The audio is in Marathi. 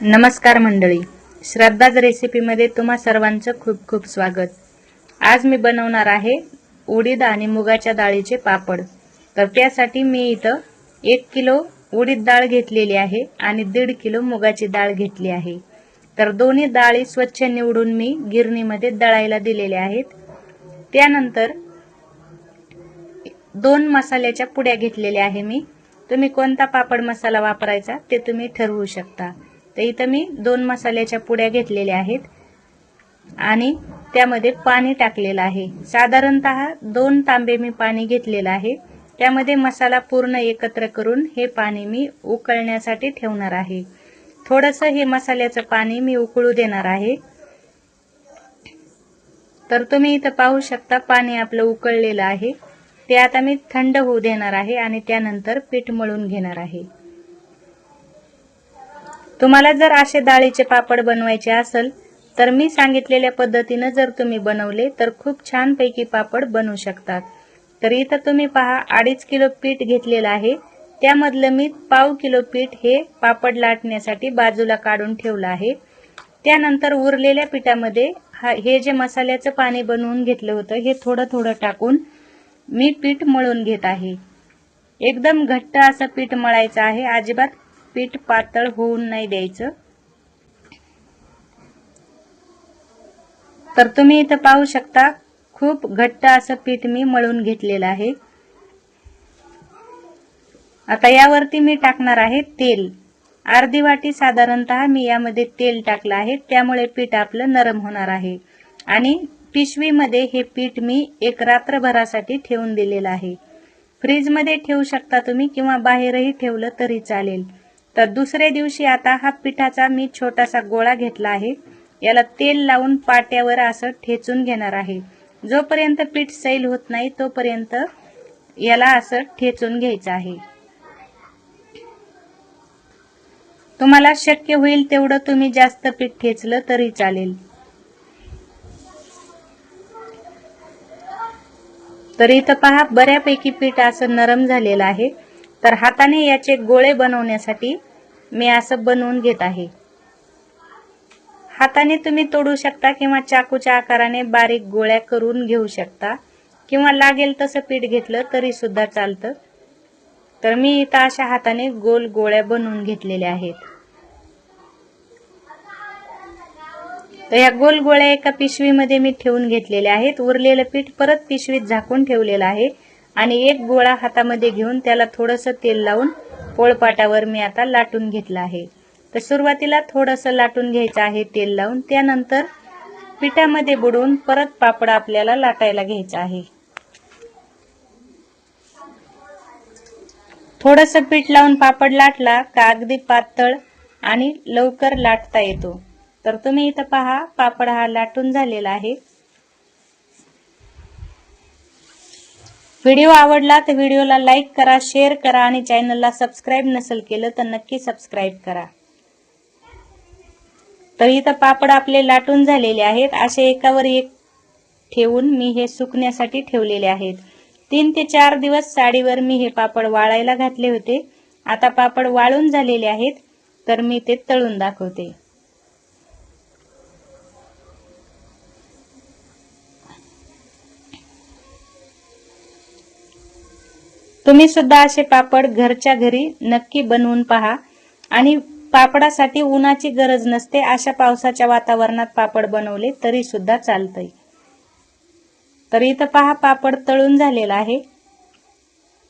नमस्कार मंडळी, श्रद्धाज रेसिपीमध्ये तुम्हा सर्वांचं खूप खूप स्वागत। आज मी बनवणार आहे उडीद आणि मुगाच्या डाळीचे पापड। तर त्यासाठी मी इथं 1 किलो उडीद डाळ घेतलेली आहे आणि 1.5 किलो मुगाची डाळ घेतली आहे। तर दोन्ही डाळी स्वच्छ निवडून मी गिरणीमध्ये दळायला दिलेल्या आहेत। त्यानंतर 2 मसाल्याच्या पुड्या घेतलेल्या आहे मी। तुम्ही कोणता पापड मसाला वापरायचा ते तुम्ही ठरवू शकता। तर इथं मी 2 मसाल्याच्या पुड्या घेतलेल्या आहेत आणि त्यामध्ये पाणी टाकलेलं आहे। साधारणतः 2 तांबे मी पाणी घेतलेलं आहे। त्यामध्ये मसाला पूर्ण एकत्र करून हे पाणी मी उकळण्यासाठी ठेवणार आहे। थोडंसं हे मसाल्याचं पाणी मी उकळू देणार आहे। तर तुम्ही इथं पाहू शकता पाणी आपलं उकळलेलं आहे। ते आता मी थंड होऊ देणार आहे आणि त्यानंतर पीठ मळून घेणार आहे। तुम्हाला जर असे डाळीचे पापड बनवायचे असेल तर मी सांगितलेल्या पद्धतीने जर तुम्ही बनवले तर खूप छान पैकी पापड बनवू शकतात। तर इथं तुम्ही पहा 2.5 किलो पीठ घेतलेलं आहे। त्यामधलं मी पाव किलो पीठ हे पापड लाटण्यासाठी बाजूला काढून ठेवलं आहे। त्यानंतर उरलेल्या पिठामध्ये हे जे मसाल्याचं पाणी बनवून घेतलं होतं हे थोडं थोडं टाकून मी पीठ मळून घेत आहे। एकदम घट्ट असं पीठ मळायचं आहे, अजिबात पीठ पातळ होऊन नाही द्यायचं। तर तुम्ही इथं पाहू शकता खूप घट्ट असं पीठ मी मळून घेतलेलं आहे। आता यावरती मी टाकणार आहे तेल। अर्धी वाटी साधारणतः मी यामध्ये तेल टाकलं आहे, त्यामुळे पीठ आपलं नरम होणार आहे। आणि पिशवीमध्ये हे पीठ मी एक रात्रभरासाठी ठेवून दिलेलं आहे। फ्रीज मध्ये ठेवू शकता तुम्ही किंवा बाहेरही ठेवलं तरी चालेल। तर दुसऱ्या दिवशी आता हा पिठाचा मी छोटासा गोळा घेतला आहे। याला तेल लावून पाट्यावर असं ठेचून घेणार आहे। जोपर्यंत पीठ सैल होत नाही तोपर्यंत याला असं ठेचून घ्यायचं आहे। तुम्हाला शक्य होईल तेवढं तुम्ही जास्त पीठ ठेचलं तरी चालेल। तर इथं पहा बऱ्यापैकी पीठ असं नरम झालेलं आहे। तर हाताने याचे गोळे बनवण्यासाठी मी असं बनवून घेत आहे। हाताने तुम्ही तोडू शकता किंवा चाकूच्या आकाराने बारीक गोळ्या करून घेऊ शकता किंवा लागेल तसं पीठ घेतलं तरी सुद्धा चालतं। तर मी इथं अशा हाताने गोल गोळ्या बनवून घेतलेल्या आहेत। तर या गोल गोळ्या एका पिशवीमध्ये मी ठेवून घेतलेल्या आहेत। उरलेलं पीठ परत पिशवीत झाकून ठेवलेलं आहे आणि एक गोळा हातामध्ये घेऊन त्याला थोडंसं तेल लावून पोळपाटावर मी आता लाटून घेतला आहे। तर सुरुवातीला थोडंसं लाटून घ्यायचं आहे तेल लावून, त्यानंतर पिठामध्ये बुडवून परत पापड आपल्याला लाटायला घ्यायचं आहे। थोडंसं पीठ लावून पापड लाटला का अगदी पातळ आणि लवकर लाटता येतो। तर तुम्ही इथं पहा पापड हा लाटून झालेला आहे। व्हिडिओ आवडला तर व्हिडिओला लाईक करा, शेअर करा आणि चॅनलला सबस्क्राईब नसेल केलं तर नक्की सबस्क्राईब करा। तर इथं पापड आपले लाटून झालेले आहेत। असे एकावर एक ठेवून मी हे सुकण्यासाठी ठेवलेले आहेत। 3 ते 4 दिवस साडीवर मी हे पापड वाळायला घातले होते। आता पापड वाळून झालेले आहेत तर मी ते तळून दाखवते। तुम्ही सुद्धा असे पापड घरच्या घरी नक्की बनवून पहा आणि पापडासाठी उन्हाची गरज नसते। अशा पावसाच्या वातावरणात पापड बनवले तरी सुद्धा चालतंय। तर इथं पहा पापड तळून झालेला आहे।